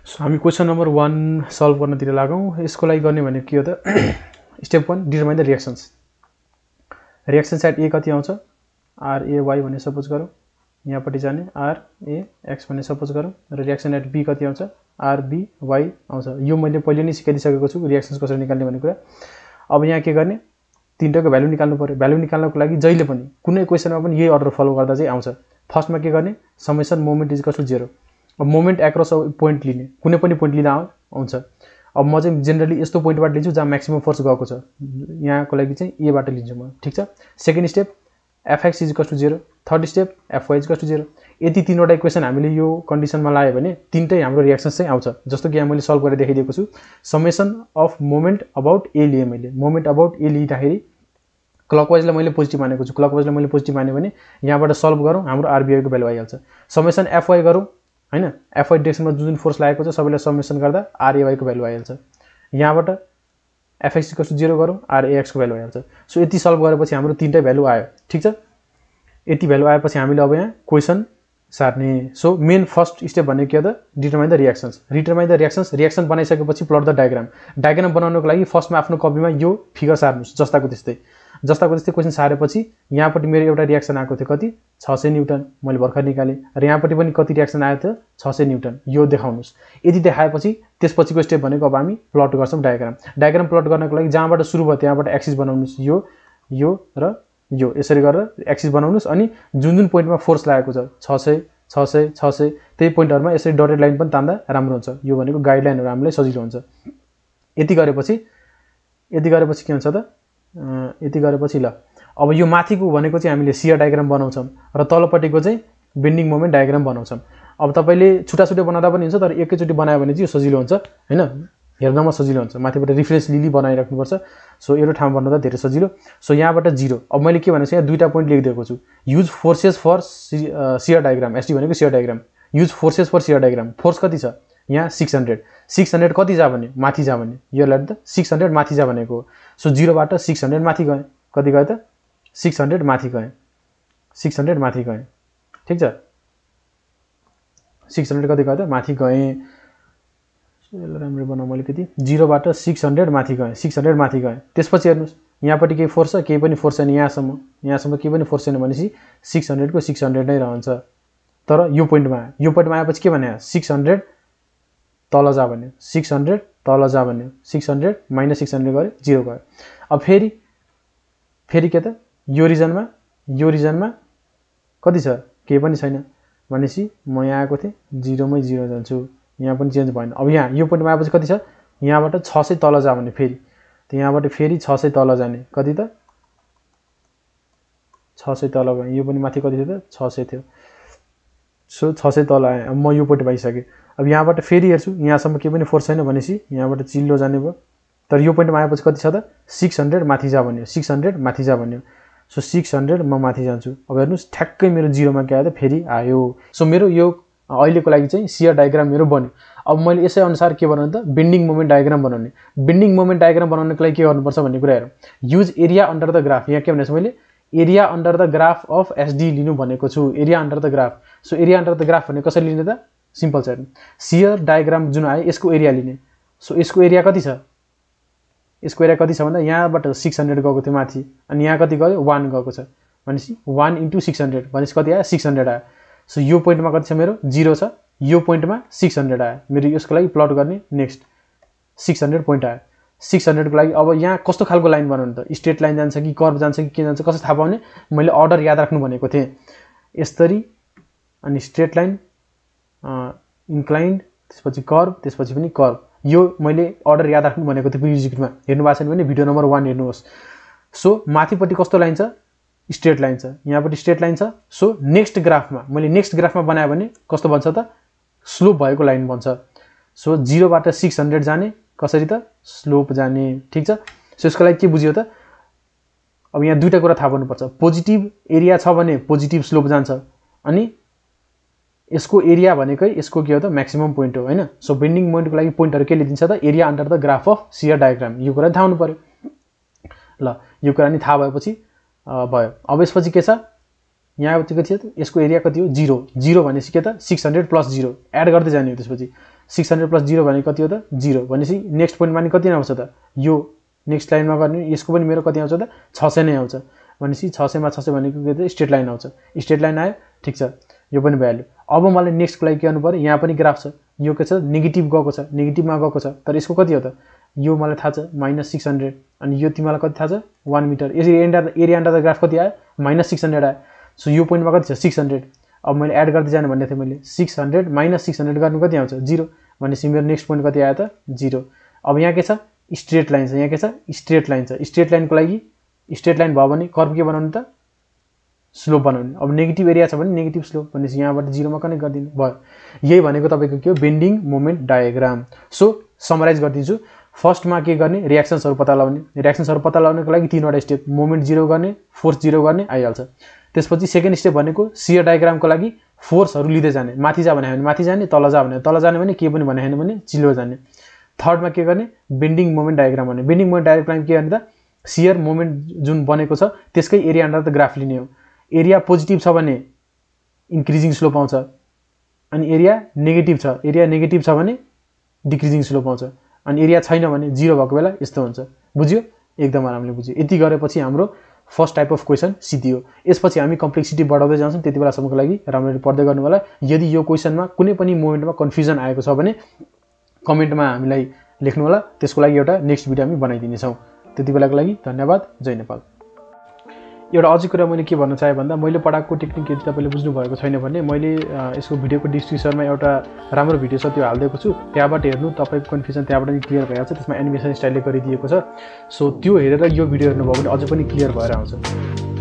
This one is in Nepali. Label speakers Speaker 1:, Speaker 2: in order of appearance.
Speaker 1: सो हामी क्वेसन नम्बर 1 सल्भ गर्नतिर लागौँ। यसको लागि गर्ने भनेको के हो त step 1 determine the reactions. Reaction side A कति आउँछ आर ए वाई भन्ने सपोज गरौँ, यहाँपट्टि जाने आर ए एक्स भन्ने सपोज गरौँ र रिएक्सन एट बी कति आउँछ आर बी वाई आउँछ। यो मैले पहिले नै सिकाइदिसकेको छु रिएक्सन्स कसरी निकाल्ने भन्ने कुरा। अब यहाँ के गर्ने तीनटाको भ्यालु निकाल्नु पर्यो। भ्यालु निकाल्नको लागि जहिले पनि कुनै क्वेसनमा पनि यही अर्डर फलो गर्दा चाहिँ आउँछ। फर्स्टमा के गर्ने summation moment is equal to 0। अब मोमेन्ट एक्रस पोइन्ट लिने, कुनै पनि पोइन्ट लिँदा आउँछ। अब म चाहिँ जेनरली यस्तो पोइन्टबाट लिन्छु जहाँ म्याक्सिमम फोर्स गएको छ, यहाँको लागि चाहिँ एबाट लिन्छु म, ठीक छ। Second step F X is equal to 0, third step F Y is equal to 0। यदि तीनवटा इक्वेसन हामीले यो कन्डिसनमा लायो भने तीनटै हाम्रो रिएक्सन्स चाहिँ आउँछ। जस्तो कि यहाँ मैले सल्भ गरेर देखाइदिएको छु। समेसन अफ मोमेन्ट अबाउट ए लिए मैले, मोमेन्ट अबाउट ए लिँदाखेरि क्लकवाइजलाई मैले पोजिटिभ मानेको छु। क्लकवाइजलाई मैले पोजिटिभ माने भने यहाँबाट सल्भ गरौँ हाम्रो आरबिआईको भ्यालु आइहाल्छ। समेसन एफवाई गरौँ हैन, एफवाई डिरेक्सनमा जुन फोर्स लागेको छ सबैलाई समेसन गर्दा आरएवाईको भ्यालु आइहाल्छ। यहाँबाट एफएक्स इक्वल टु 0 गरौँ आरएएक्सको भ्यालु आइहाल्छ। सो यति सल्भ गरेपछि हाम्रो तीनटै भ्यालु आयो, ठीक छ। यति भ्यालु आएपछि हामीले अब यहाँ क्वेसन सार्ने। सो मेन फर्स्ट स्टेप भनेको के हो त determine the reactions. Determine the reactions, reaction बनाइसकेपछि प्लट द डायग्राम। डायग्राम बनाउनको लागि फर्स्टमा आफ्नो कपीमा यो फिगर सार्नुस् जस्ताको त्यस्तै क्वेसन सारेपछि यहाँपट्टि मेरो एउटा रिएक्सन आएको थियो कति 600 न्युटन, मैले भर्खर निकालेँ र यहाँपट्टि पनि कति रिएक्सन आएको थियो 600 न्युटन। यो देखाउनुस्। यदि देखाएपछि त्यसपछिको स्टेप भनेको अब हामी प्लट गर्छौँ डायग्राम। डायग्राम प्लट गर्नको लागि जहाँबाट सुरु भयो त्यहाँबाट एक्सिस बनाउनुस्, यो र यो यसरी गरेर एक्सिस बनाउनुस्। अनि जुन जुन पोइन्टमा फोर्स लागेको छ 600 600 600 त्यही पोइन्टहरुमा यसरी डटेड लाइन पनि तान्दा राम्रो हुन्छ। यो भनेको गाइडलाइनहरु हामीलाई सजिलो हुन्छ। यति गरेपछि के हुन्छ त यति गरेपछि ल अब यो माथिको भनेको चाहिँ हामीले शियर डायग्राम बनाउँछौं र तलपट्टिको चाहिँ बेन्डिङ मोमेन्ट डायग्राम बनाउँछौं। अब तपाईले छुटा-छुटै बनाउँदा पनि हुन्छ, तर एकैचोटी बनायो भने चाहिँ यो सजिलो हुन्छ हैन, हेर्नमा सजिलो हुन्छ। माथिबाट रेफरेन्स लिली बनाइराख्नु पर्छ। सो एउटा ठाउँमा बनाउँदा धेरै सजिलो। सो यहाँबाट 0। अब मैले के भनेको छु यहाँ दुईटा पोइन्ट लेखिदिएको छु। Use forces for shear diagram, SD भनेको shear diagram. Use forces for shear diagram. Force कति छ यहाँ 600। 600 कति जा भने माथि जा भने, यो लाइन त 600 माथि जा भनेको हो। सो 0 बाट 600 माथि गए, कति गए त 600 माथि गए, 600 माथि गए, ठीक छ। 600 कति गए त माथि गए। यसलाई राम्रो बनाऊ मैले कति 0 बाट 600 माथि गए, 600 माथि गए। त्यसपछि हेर्नुस् यहाँपट्टि केही फोर्स छ, केही पनि फोर्स छैन। यहाँसम्म केही पनि फोर्स छैन भनेपछि 600 को 600 नै रहन्छ। तर यो पोइन्टमा आएपछि के भने 600 तल जा भन्यो, 600 तल जा भन्यो, 600 माइनस 600 गरे 0 गयो। अब फेरि के त यो रिजनमा कति छ केही पनि छैन भनेपछि म यहाँ आएको थिएँ 0 मै 0 जान्छु। यहाँ पनि चेन्ज भएन। अब यहाँ यो पोइन्टमा आएपछि कति छ यहाँबाट 600 तल जा भने फेरि त यहाँबाट फेरि 600 तल जाने, कति त 600 तल गए। यो पनि माथि कति थियो त 600 थियो। सो 600 तल आए। अब म यो पोइन्ट पाइसके। अब यहाँबाट फेरि हेर्छु यहाँसम्म केही पनि फोर्स छैन भनेपछि यहाँबाट चिल्लो जाने भयो। तर यो पोइन्टमा आएपछि कति छ त 600 माथि जा भन्यो, 600 माथि जा भन्यो। सो 600 म माथि जान्छु। अब हेर्नुस् ठ्याक्कै मेरो 0 मा के आयो त फेरि आयो। सो मेरो यो अहिलेको लागि चाहिँ शियर डायग्राम मेरो बन्यो। अब मैले यसै अनुसार के बनाउने त बेन्डिङ मोमेन्ट डायग्राम बनाउने। बेन्डिङ मोमेन्ट डायग्राम बनाउनको लागि के गर्नुपर्छ भन्ने कुरा हेरौँ। Use area under the graph. यहाँ के भनेको मैले area under the graph of SD लिनु भनेको छु, area under the graph. So area under the graph भने कसरी लिने त सिम्पल छ। हेर्नु शियर डायग्राम जुन आयो यसको एरिया लिने। सो यसको एरिया कति छ, यसको एरिया कति छ भन्दा यहाँबाट 600 गएको थियो माथि अनि यहाँ कति गयो 1 गएको छ भनेपछि 1 * 600 भनेपछि कति आयो 600 आयो। सो यो पोइन्टमा कति छ मेरो 0 छ, यो पोइन्टमा 600 आयो। मेरो यसको लागि प्लट गर्ने नेक्स्ट 600 पोइन्ट आयो। 600 को लागि अब यहाँ कस्तो खालको लाइन बनाउनु त, स्ट्रेट लाइन जान्छ कि कर्भ जान्छ कि के जान्छ कसो थाहा पाउने, मैले अर्डर याद राख्नु भनेको थिएँ। यसरी अनि स्ट्रेट लाइन इन्क्लाइन्ड त्यसपछि कर्भ त्यसपछि पनि कर्भ। यो मैले अर्डर याद राख्नु भनेको थिएँ प्रिभियस भिडियोमा, हेर्नु भएको छैन भने भिडियो नम्बर 1 हेर्नुहोस्। सो माथिपट्टि कस्तो लाइन छ स्ट्रेट लाइन छ, यहाँपट्टि स्ट्रेट लाइन छ। सो नेक्स्ट ग्राफमा मैले नेक्स्ट ग्राफमा बनायो भने कस्तो बन्छ त स्लोप भएको लाइन बन्छ। सो 0 बाट 600 जाने कसरी त स्लोप जाने, ठीक छ। सो यसको लागि के बुझ्यो त अब यहाँ दुईटा कुरा थाहा पाउनुपर्छ। पोजिटिभ एरिया छ भने पोजिटिभ स्लोप जान्छ अनि यसको एरिया भनेकै यसको के हो त म्याक्सिमम पोइन्ट हो हैन। सो बेन्डिङ मोमेन्टको लागि पोइन्टहरु के लिदिन्छ त area under the graph of shear diagram. यो कुरा थाहा हुनु पर्यो। ल यो कुरा नि थाहा भएपछि भयो। अब यसपछि के छ यहाँ के छ त यसको एरिया कति हो 0 भनेपछि के त 600 + 0 एड गर्दै जाने हो। त्यसपछि 600 + 0 भनेको कति हो त 0 भनेपछि नेक्स्ट पोइन्टमा नि कति आउँछ त यो नेक्स्ट लाइनमा गर्ने यसको पनि मेरो कति आउँछ त 600 नै आउँछ भनेपछि 600 मा 600 भनेको के त स्ट्रेट लाइन आउँछ स्ट्रेट लाइन आयो ठीक छ यो पनि भ्यालु अब मलाई नेक्स्टको लागि के गर्नु पर्यो यहाँ पनि ग्राफ छ यो के छ नेगेटिभ गएको छ नेगेटिभमा गएको छ तर यसको कति हो त यो मलाई थाहा छ -600 अनि यो तिमीलाई कति थाहा छ 1 मिटर यसरी एरिया अन्डर द ग्राफ कति आयो -600 आयो सो यो पोइन्टमा कति छ 600 अब मैले एड गर्दै जाने भन्ने थिएँ मैले 600 - 600 गर्नु कति आउँछ 0 भनेपछि मेरो नेक्स्ट पोइन्ट कति आयो त 0 अब यहाँ के छ स्ट्रेट लाइन छ यहाँ के छ स्ट्रेट लाइन छ स्ट्रेट लाइनको लागि स्ट्रेट लाइन भयो भने कर्व के बनाउनु त स्लोप बनाउने अब नेगेटिभ एरिया छ भने नेगेटिभ स्लोप भनेपछि यहाँबाट 0 मा कनेक्ट गरिदिनु भयो यही भनेको तपाईको के हो bending moment diagram so summarize गरिदिन्छु फर्स्टमा के गर्ने रिएक्सन्सहरु पत्ता लगाउने रिएक्सन्सहरु पत्ता लगाउनको लागि तीनवटा स्टेप मोमेन्ट 0 गर्ने फोर्स 0 गर्ने आइहाल्छ त्यसपछि सेकेन्ड स्टेप भनेको शियर डायग्रामको लागि फोर्सहरु लिँदै जाने माथि जा भने माथि जाने तल जा भने के पनि भने हैन भने चिल्लो जाने थर्डमा के गर्ने बेन्डिङ मोमेन्ट डायग्राम भन्ने बेन्डिङ मोमेन्ट डायग्राम के गर्ने त शियर मोमेन्ट जुन बनेको छ त्यसकै एरिया अन्डर द ग्राफ लिने हो एरिया पोजिटिभ छ भने इन्क्रिजिङ स्लोप आउँछ अनि एरिया नेगेटिभ छ भने डिक्रिजिङ स्लोप आउँछ अनि एरिया छैन भने 0 भएको बेला यस्तो हुन्छ बुझ्यो एकदम आरामले बुझ्यो यति गरेपछि हाम्रो फर्स्ट टाइप अफ क्वेशन सिद्धियो यसपछि हामी कम्प्लेक्सिटी बढाउँदै जान्छौं त्यतिबेला सम्मको लागि राम्ररी पढ्दै गर्नु होला यदि यो क्वेशनमा कुनै पनि मोमेन्टमा कन्फ्युजन आएको छ भने कमेन्टमा हामीलाई लेख्नु होला त्यसको लागि एउटा नेक्स्ट भिडियो हामी बनाइदिने छौं त्यतिबेलाको लागि धन्यवाद जय नेपाल एउटा अझै कुरा मैले के भन्न चाहे भन्दा मैले पढाएको टेक्निक यदि तपाईले बुझ्नु भएको छैन भने मैले यसको भिडियोको डिस्क्रिप्सनमा एउटा राम्रो भिडियो छ त्यो हाल्दिएको छु त्यहाँबाट हेर्नु तपाईको कन्फ्युजन त्यहाँबाट नि क्लियर भइहाल्छ त्यसमा एनिमेसन स्टाइलले गरिदिएको छ सो त्यो हेरेर यो भिडियो हेर्नुभयो भने अझै पनि क्लियर भएर आउँछ